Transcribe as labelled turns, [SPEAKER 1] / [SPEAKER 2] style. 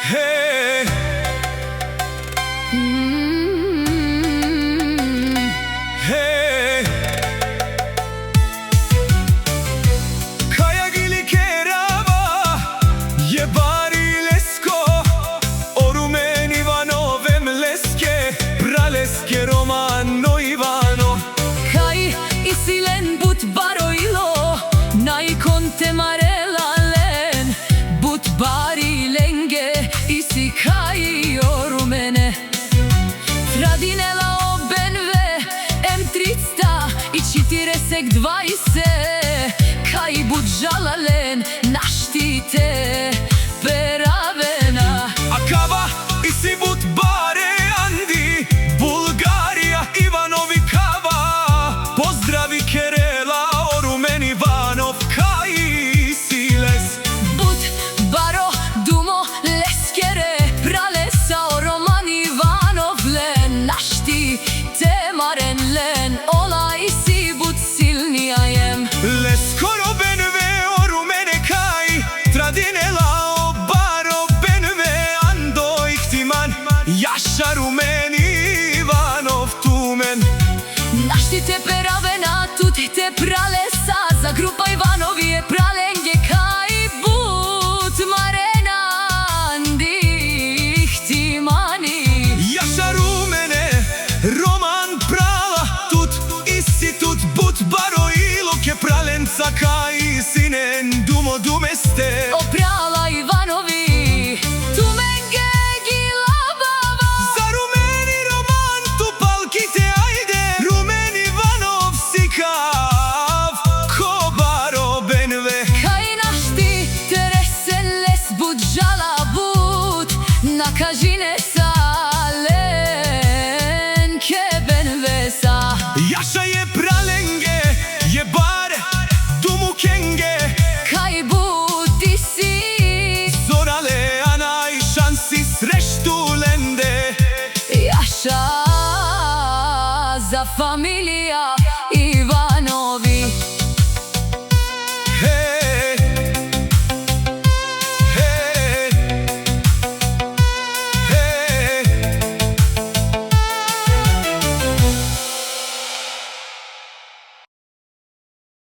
[SPEAKER 1] Hey. Hey. Kaya gili kerava je bari lesko Orumen Ivanovem leske Praleske Romano Ivanov
[SPEAKER 2] Kaj isilen but baroilo Naikonte marelalen But bari lenge isi kaj orumene Tradinela obenve M300 I 40-20 Kaj but žalalen naštite peravena
[SPEAKER 1] Akava isi but bare Andi Bulgarija Ivanovi kava Pozdravi Kerela Orumen Ivanov kaj isiles
[SPEAKER 2] But baro dumo leskere Pralesa Roman Ivanov len Našti te maren len Ola isi but silnijajem
[SPEAKER 1] Leskoro benve orumene kaj Tradinela obaro benve Ando ihtiman Jaša Rumen Ivanov tumen
[SPEAKER 2] Našti te peravena tut te pralesa Za grupa Ivanovi je pralenge kaj but marena Andi ihtimani
[SPEAKER 1] Jaša Rumene Roman prala Tut isi tut but baro iloke pralenca kaj sinen dumo dumeste
[SPEAKER 2] Oprala Ivanovi tumenge gila baba
[SPEAKER 1] Za Rumeni Roman tu palkite ajde Rumen Ivanov sikav ko baro benve
[SPEAKER 2] Kaj našti teresen les but žala but Nakažine sa len keben vesa
[SPEAKER 1] Jaša je pralenge je bare dumu kenge
[SPEAKER 2] Kaj budi si
[SPEAKER 1] Zorale anaj šansi sreštu lende
[SPEAKER 2] Jaša za familija